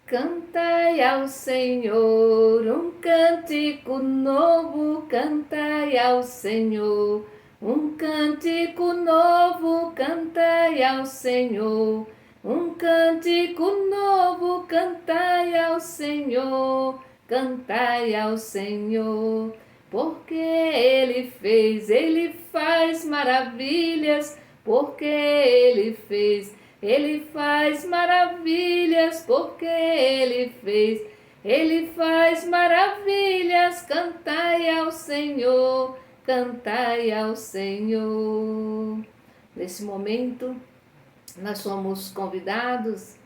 Cantai ao Senhor um cântico novo, cantai ao Senhor um cântico novo, cantai ao Senhor um cântico novo, cantai ao Senhor, cantai ao Senhor, porque ele faz maravilhas, porque ele faz maravilhas, porque ele faz maravilhas, cantai ao Senhor, cantai ao Senhor. Nesse momento, nós somos convidadas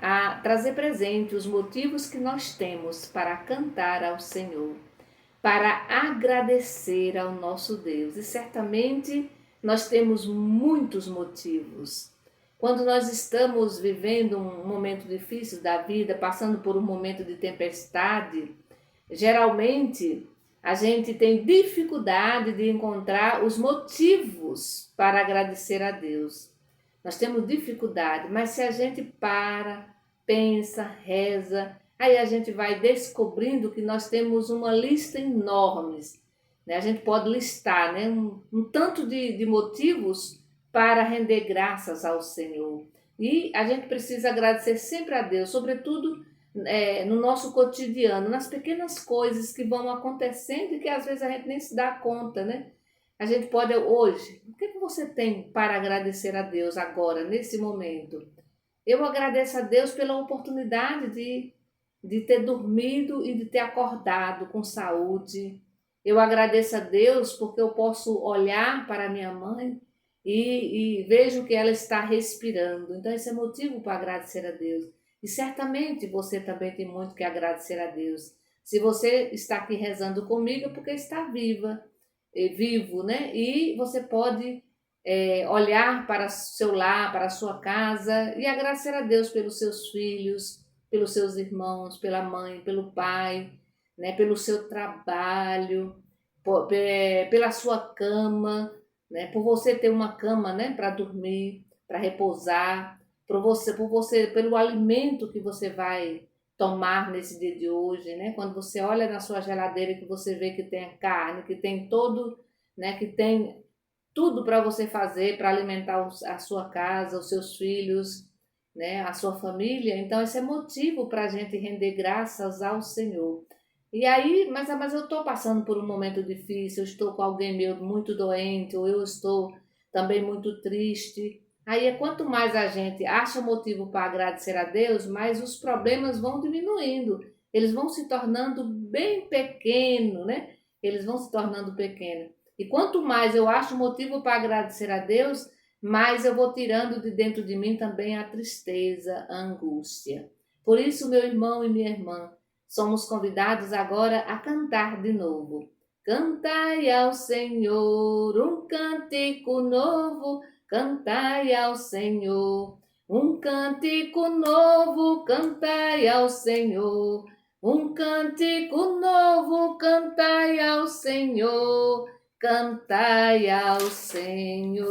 a trazer presente os motivos que nós temos para cantar ao Senhor, para agradecer ao nosso Deus. E certamente nós temos muitos motivos. Quando nós estamos vivendo um momento difícil da vida, passando por um momento de tempestade, geralmente a gente tem dificuldade de encontrar os motivos para agradecer a Deus. Nós temos dificuldade, mas se a gente pensa, reza, aí a gente vai descobrindo que nós temos uma lista enorme, né? A gente pode listar, né, um tanto de motivos para render graças ao Senhor. E a gente precisa agradecer sempre a Deus, sobretudo no nosso cotidiano, nas pequenas coisas que vão acontecendo e que às vezes a gente nem se dá conta, né? A gente pode hoje, o que você tem para agradecer a Deus agora, nesse momento? Eu agradeço a Deus pela oportunidade de ter dormido e de ter acordado com saúde. Eu agradeço a Deus porque eu posso olhar para minha mãe e vejo que ela está respirando. Então, esse é motivo para agradecer a Deus. E certamente você também tem muito que agradecer a Deus. Se você está aqui rezando comigo, é porque está vivo, né? E você pode olhar para o seu lar, para a sua casa e agradecer a Deus pelos seus filhos, pelos seus irmãos, pela mãe, pelo pai, né? Pelo seu trabalho, pela sua cama, né? Por você ter uma cama, né? Para dormir, para repousar, pelo alimento que você vai tomar nesse dia de hoje, né? Quando você olha na sua geladeira que você vê que tem a carne, que tem todo, né? Que tem tudo para você fazer para alimentar a sua casa, os seus filhos, né? A sua família. Então esse é motivo para a gente render graças ao Senhor. E aí, mas eu estou passando por um momento difícil, eu estou com alguém meu muito doente, ou eu estou também muito triste. Aí, quanto mais a gente acha motivo para agradecer a Deus, mais os problemas vão diminuindo. Eles vão se tornando bem pequenos, né? Eles vão se tornando pequenos. E quanto mais eu acho motivo para agradecer a Deus, mais eu vou tirando de dentro de mim também a tristeza, a angústia. Por isso, meu irmão e minha irmã, somos convidados agora a cantar de novo. Cantai ao Senhor um cântico novo, cantai ao Senhor um cântico novo, cantai ao Senhor um cântico novo, cantai ao Senhor, cantai ao Senhor.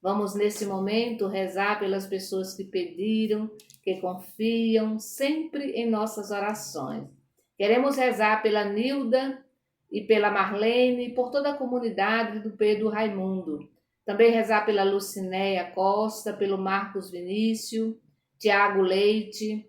Vamos nesse momento rezar pelas pessoas que pediram, que confiam sempre em nossas orações. Queremos rezar pela Nilda e pela Marlene e por toda a comunidade do Pedro Raimundo. Também rezar pela Lucinéia Costa, pelo Marcos Vinícius, Tiago Leite,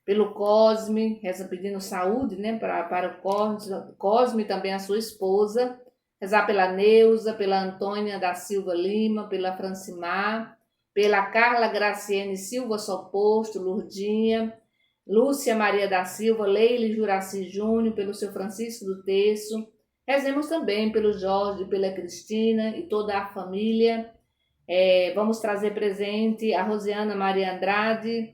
pelo Cosme, reza pedindo saúde, né, para o Cosme, também a sua esposa. Rezar pela Neuza, pela Antônia da Silva Lima, pela Francimar, pela Carla Graciene Silva Soposto, Lurdinha, Lúcia Maria da Silva, Leile Juraci Júnior, pelo seu Francisco do Terço. Rezemos também pelo Jorge, pela Cristina e toda a família. Vamos trazer presente a Rosiana Maria Andrade,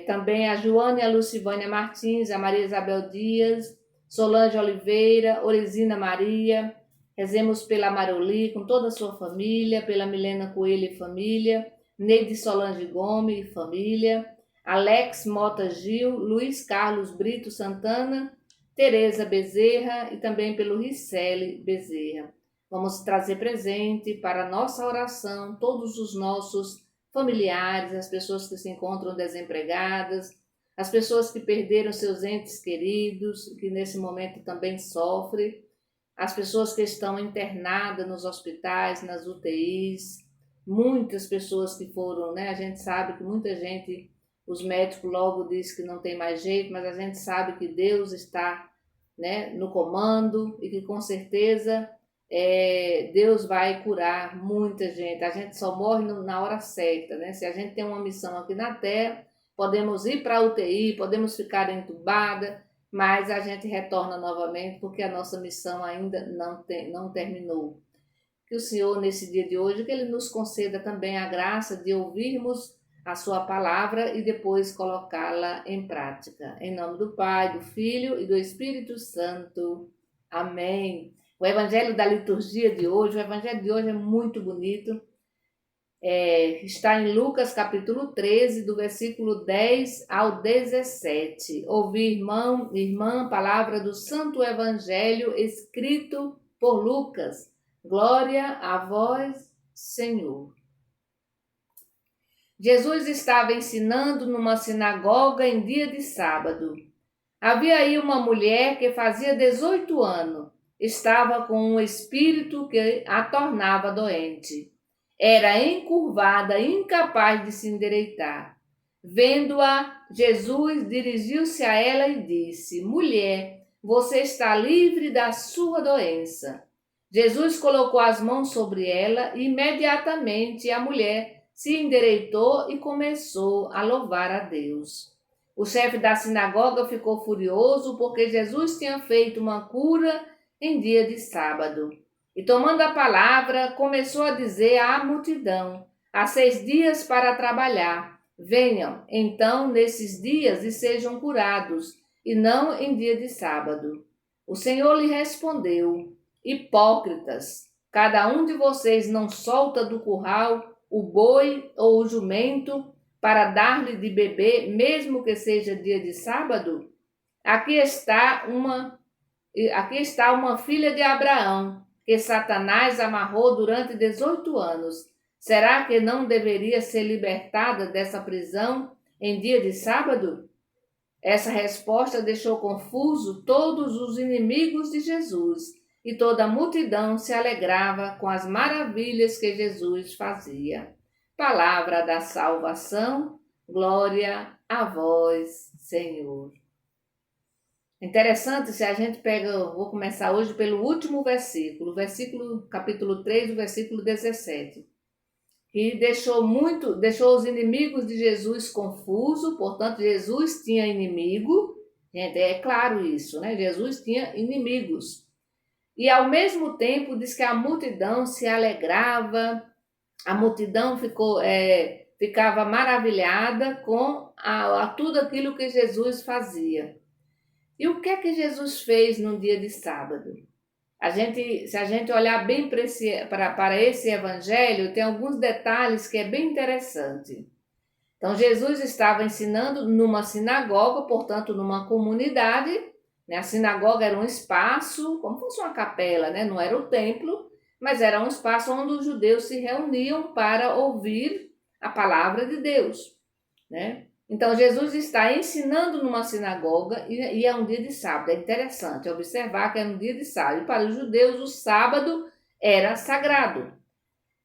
também a Joana e a Lucivânia Martins, a Maria Isabel Dias, Solange Oliveira, Oresina Maria. Rezemos pela Maroli com toda a sua família, pela Milena Coelho e família, Neide Solange Gomes e família, Alex Mota Gil, Luiz Carlos Brito Santana, Tereza Bezerra e também pelo Ricelli Bezerra. Vamos trazer presente para a nossa oração todos os nossos familiares, as pessoas que se encontram desempregadas, as pessoas que perderam seus entes queridos, que nesse momento também sofrem, as pessoas que estão internadas nos hospitais, nas UTIs, muitas pessoas que foram, né? A gente sabe que muita gente, os médicos logo dizem que não tem mais jeito, mas a gente sabe que Deus está, né, no comando e que com certeza Deus vai curar muita gente. A gente só morre na hora certa, né? Se a gente tem uma missão aqui na Terra, podemos ir para a UTI, podemos ficar entubada, mas a gente retorna novamente porque a nossa missão ainda não terminou. Que o Senhor, nesse dia de hoje, que Ele nos conceda também a graça de ouvirmos a Sua palavra e depois colocá-la em prática. Em nome do Pai, do Filho e do Espírito Santo. Amém. O Evangelho da liturgia de hoje, o Evangelho de hoje é muito bonito. Está em Lucas capítulo 13, do versículo 10 ao 17. Ouvi, irmão, irmã, palavra do Santo Evangelho escrito por Lucas. Glória a vós, Senhor. Jesus estava ensinando numa sinagoga em dia de sábado. Havia aí uma mulher que fazia 18 anos. Estava com um espírito que a tornava doente. Era encurvada, incapaz de se endireitar. Vendo-a, Jesus dirigiu-se a ela e disse: Mulher, você está livre da sua doença. Jesus colocou as mãos sobre ela e imediatamente a mulher se endireitou e começou a louvar a Deus. O chefe da sinagoga ficou furioso porque Jesus tinha feito uma cura em dia de sábado. E tomando a palavra, começou a dizer à multidão: há 6 dias para trabalhar. Venham, então, nesses dias e sejam curados, e não em dia de sábado. O Senhor lhe respondeu: Hipócritas, cada um de vocês não solta do curral o boi ou o jumento para dar-lhe de beber, mesmo que seja dia de sábado? Aqui está uma filha de Abraão, que Satanás amarrou durante 18 anos. Será que não deveria ser libertada dessa prisão em dia de sábado? Essa resposta deixou confuso todos os inimigos de Jesus, e toda a multidão se alegrava com as maravilhas que Jesus fazia. Palavra da salvação, glória a vós, Senhor. Interessante, se a gente pega, vou começar hoje pelo último versículo, capítulo 3, o versículo 17, que deixou os inimigos de Jesus confusos. Portanto, Jesus tinha inimigo, gente, é claro isso, né? Jesus tinha inimigos. E ao mesmo tempo diz que a multidão se alegrava, a multidão ficava maravilhada com tudo aquilo que Jesus fazia. E o que é que Jesus fez no dia de sábado? Se a gente olhar bem para esse evangelho, tem alguns detalhes que é bem interessante. Então, Jesus estava ensinando numa sinagoga, portanto, numa comunidade, né? A sinagoga era um espaço, como se fosse uma capela, né? Não era o templo, mas era um espaço onde os judeus se reuniam para ouvir a palavra de Deus, né? Então, Jesus está ensinando numa sinagoga e é um dia de sábado. É interessante observar que é um dia de sábado. E para os judeus, o sábado era sagrado.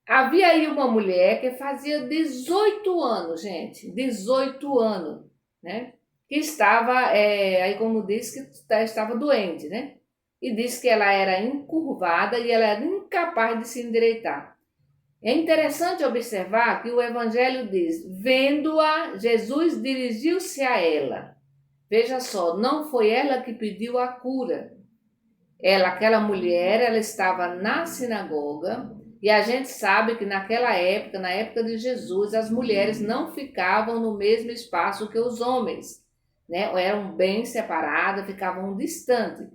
Havia aí uma mulher que fazia 18 anos, gente, 18 anos, né? Que estava, aí como diz, que estava doente, né? E diz que ela era encurvada e ela era incapaz de se endireitar. É interessante observar que o Evangelho diz: vendo-a, Jesus dirigiu-se a ela. Veja só, não foi ela que pediu a cura. Aquela mulher, ela estava na sinagoga e a gente sabe que naquela época, na época de Jesus, as mulheres não ficavam no mesmo espaço que os homens, né? Eram bem separadas, ficavam distantes.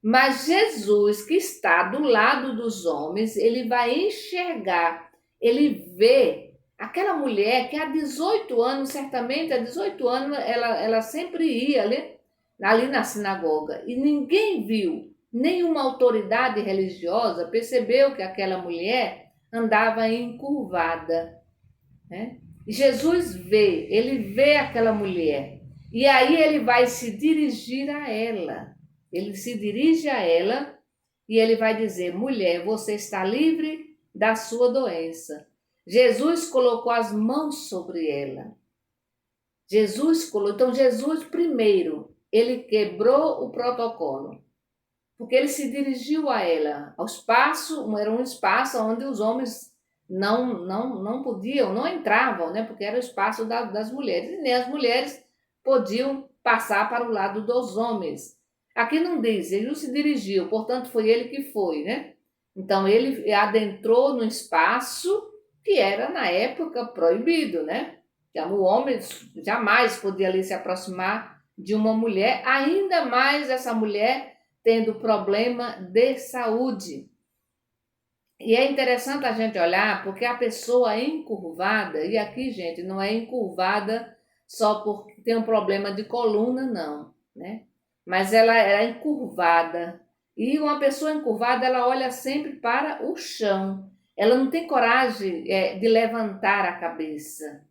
Mas Jesus, que está do lado dos homens, ele vai enxergar, ele vê aquela mulher que há 18 anos, certamente há 18 anos, ela sempre ia ali na sinagoga e ninguém viu, nenhuma autoridade religiosa percebeu que aquela mulher andava encurvada. né? E Jesus vê, ele vê aquela mulher. E aí ele vai se dirigir a ela. Ele se dirige a ela e ele vai dizer: mulher, você está livre da sua doença. Jesus colocou as mãos sobre ela. Então Jesus primeiro, ele quebrou o protocolo, porque ele se dirigiu a ela, ao espaço, era um espaço onde os homens não podiam, não entravam, né? Porque era o espaço das mulheres, e nem as mulheres podiam passar para o lado dos homens. Aqui não diz, ele se dirigiu, portanto foi ele que foi, né? Então ele adentrou no espaço que era na época proibido, né? Então, o homem jamais podia ali se aproximar de uma mulher, ainda mais essa mulher tendo problema de saúde. E é interessante a gente olhar, porque a pessoa é encurvada, e aqui, gente, não é encurvada só porque tem um problema de coluna, não, né? Mas ela é encurvada. E uma pessoa encurvada, ela olha sempre para o chão. Ela não tem coragem, de levantar a cabeça.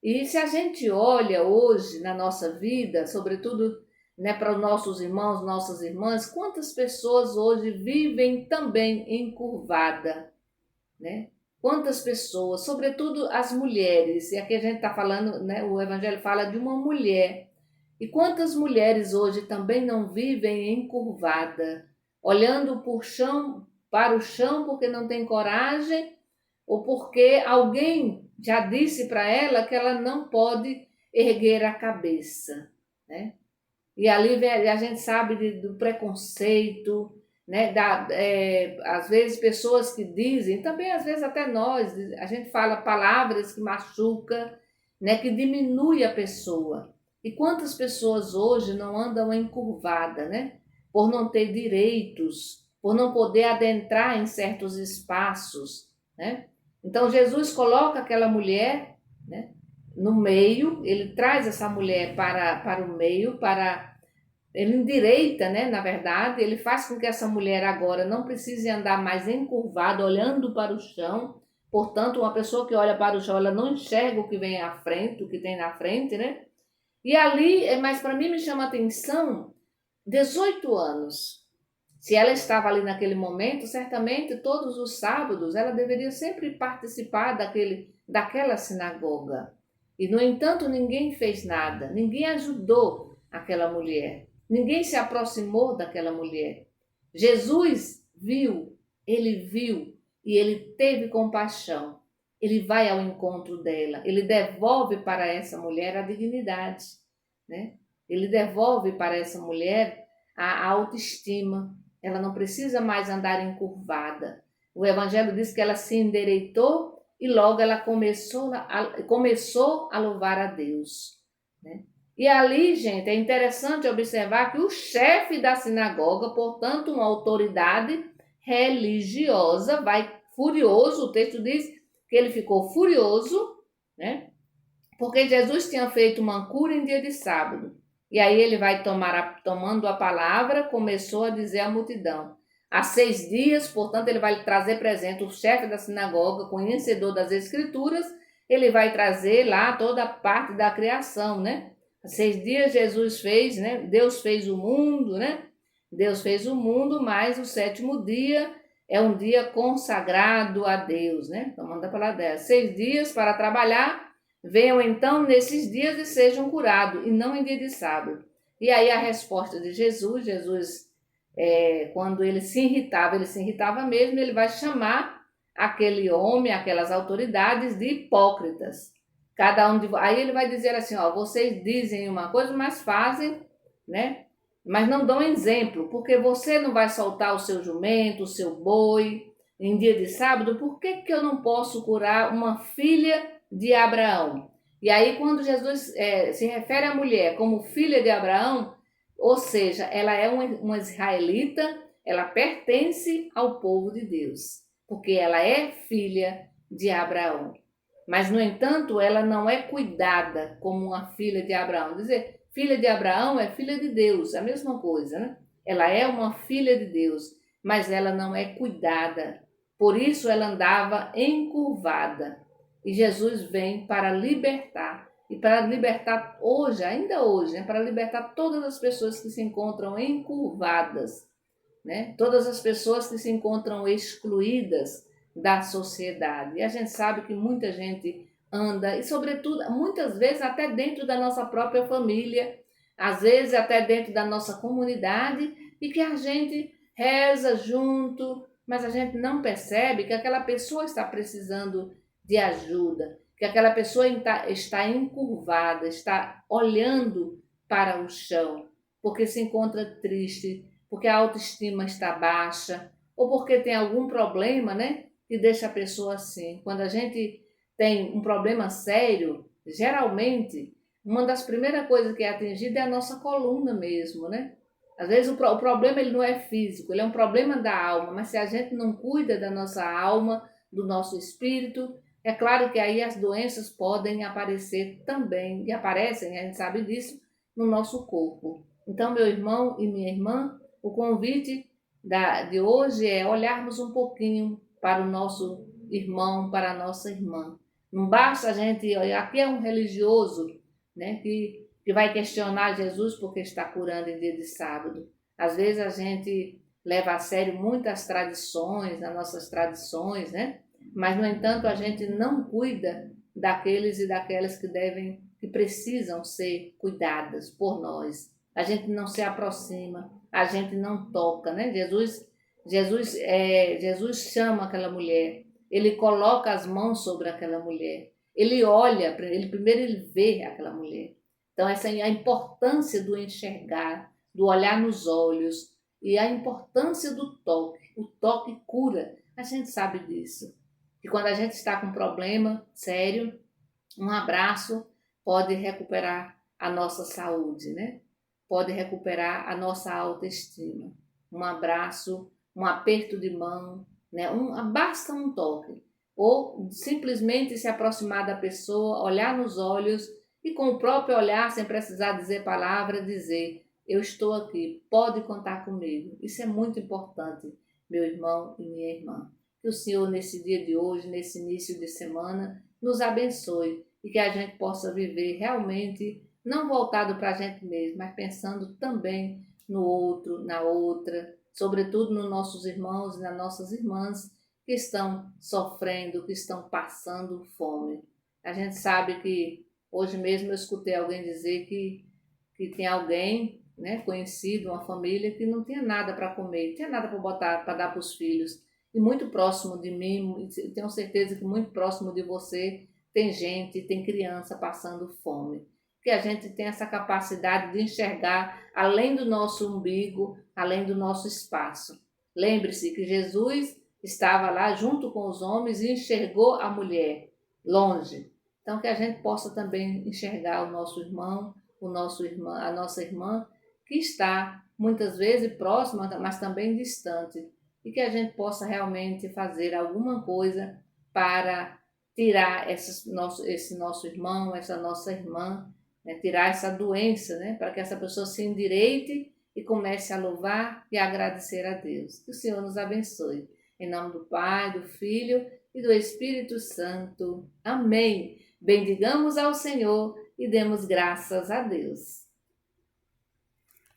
E se a gente olha hoje na nossa vida, sobretudo, né, para os nossos irmãos, nossas irmãs, quantas pessoas hoje vivem também encurvada, né? Quantas pessoas, sobretudo as mulheres, e aqui a gente está falando, né, o Evangelho fala de uma mulher, e quantas mulheres hoje também não vivem encurvada, olhando para o chão porque não tem coragem, ou porque alguém já disse para ela que ela não pode erguer a cabeça, né? E ali a gente sabe do preconceito, né? Às vezes pessoas que dizem, também às vezes até nós, a gente fala palavras que machuca, né? Que diminui a pessoa. E quantas pessoas hoje não andam encurvadas, né? Por não ter direitos, por não poder adentrar em certos espaços, né? Então Jesus coloca aquela mulher, né, no meio, ele traz essa mulher para o meio, ele endireita, né, na verdade, ele faz com que essa mulher agora não precise andar mais encurvada, olhando para o chão. Portanto, uma pessoa que olha para o chão, ela não enxerga o que vem à frente, o que tem na frente, né? E ali, mas para mim me chama a atenção, 18 anos. Se ela estava ali naquele momento, certamente todos os sábados ela deveria sempre participar daquela sinagoga. E, no entanto, ninguém fez nada, ninguém ajudou aquela mulher, ninguém se aproximou daquela mulher. Jesus viu e ele teve compaixão. Ele vai ao encontro dela, ele devolve para essa mulher a dignidade, né? Ele devolve para essa mulher a autoestima. Ela não precisa mais andar encurvada. O Evangelho diz que ela se endireitou e logo ela começou a louvar a Deus, né? E ali, gente, é interessante observar que o chefe da sinagoga, portanto, uma autoridade religiosa, vai furioso. O texto diz que ele ficou furioso, né? Porque Jesus tinha feito uma cura em dia de sábado. E aí ele vai tomando a palavra, começou a dizer à multidão. Há 6 dias, portanto, ele vai trazer presente o chefe da sinagoga, conhecedor das escrituras, ele vai trazer lá toda a parte da criação, né? Há 6 dias Jesus fez, né? Deus fez o mundo, né? Deus fez o mundo, mas o 7º dia é um dia consagrado a Deus, né? Tomando a palavra dela. 6 dias para trabalhar. Venham então nesses dias e sejam curados, e não em dia de sábado. E aí a resposta de Jesus, quando ele se irritava mesmo, ele vai chamar aquele homem, aquelas autoridades de hipócritas. Aí ele vai dizer assim, ó, vocês dizem uma coisa, mas fazem, né? Mas não dão exemplo, porque você não vai soltar o seu jumento, o seu boi em dia de sábado, por que eu não posso curar uma filha de Abraão? E aí quando Jesus se refere à mulher como filha de Abraão, ou seja, ela é uma israelita, ela pertence ao povo de Deus, porque ela é filha de Abraão. Mas, no entanto, ela não é cuidada como uma filha de Abraão. Quer dizer, filha de Abraão é filha de Deus, é a mesma coisa, né? Ela é uma filha de Deus, mas ela não é cuidada. Por isso ela andava encurvada. E Jesus vem para libertar. E para libertar hoje, ainda hoje, né? Para libertar todas as pessoas que se encontram encurvadas, né? Todas as pessoas que se encontram excluídas da sociedade. E a gente sabe que muita gente anda, e sobretudo, muitas vezes até dentro da nossa própria família, às vezes até dentro da nossa comunidade, e que a gente reza junto, mas a gente não percebe que aquela pessoa está precisando de ajuda, que aquela pessoa está encurvada, está olhando para o chão, porque se encontra triste, porque a autoestima está baixa, ou porque tem algum problema, né, que deixa a pessoa assim. Quando a gente tem um problema sério, geralmente, uma das primeiras coisas que é atingida é a nossa coluna mesmo, né? Às vezes o problema ele não é físico, ele é um problema da alma, mas se a gente não cuida da nossa alma, do nosso espírito, é claro que aí as doenças podem aparecer também, e aparecem, a gente sabe disso, no nosso corpo. Então, meu irmão e minha irmã, o convite de hoje é olharmos um pouquinho para o nosso irmão, para a nossa irmã. Não basta a gente, aqui é um religioso, né, que vai questionar Jesus porque está curando em dia de sábado. Às vezes a gente leva a sério muitas tradições, as nossas tradições, né? Mas, no entanto, a gente não cuida daqueles e daquelas que precisam ser cuidadas por nós. A gente não se aproxima, a gente não toca, né? Jesus chama aquela mulher, ele coloca as mãos sobre aquela mulher, ele olha, ele primeiro ele vê aquela mulher. Então essa é a importância do enxergar, do olhar nos olhos e a importância do toque. O toque cura, a gente sabe disso. E quando a gente está com um problema sério, um abraço pode recuperar a nossa saúde, né? Pode recuperar a nossa autoestima. Um abraço, um aperto de mão, né? Basta um toque. Ou simplesmente se aproximar da pessoa, olhar nos olhos e com o próprio olhar, sem precisar dizer palavra, dizer: eu estou aqui, pode contar comigo. Isso é muito importante, meu irmão e minha irmã. Que o Senhor, nesse dia de hoje, nesse início de semana, nos abençoe e que a gente possa viver realmente, não voltado para a gente mesmo, mas pensando também no outro, na outra, sobretudo nos nossos irmãos e nas nossas irmãs que estão sofrendo, que estão passando fome. A gente sabe que hoje mesmo eu escutei alguém dizer que tem alguém, né, conhecido, uma família, que não tinha nada para comer, não tinha nada para botar, para dar para os filhos. E muito próximo de mim, tenho certeza que muito próximo de você, tem gente, tem criança passando fome. Que a gente tem essa capacidade de enxergar além do nosso umbigo, além do nosso espaço. Lembre-se que Jesus estava lá junto com os homens e enxergou a mulher longe. Então que a gente possa também enxergar o nosso irmão, a nossa irmã, que está muitas vezes próxima, mas também distante, e que a gente possa realmente fazer alguma coisa para tirar esse nosso irmão, essa nossa irmã, né? Tirar essa doença, né? Para que essa pessoa se endireite e comece a louvar e a agradecer a Deus. Que o Senhor nos abençoe. Em nome do Pai, do Filho e do Espírito Santo. Amém. Bendigamos ao Senhor e demos graças a Deus.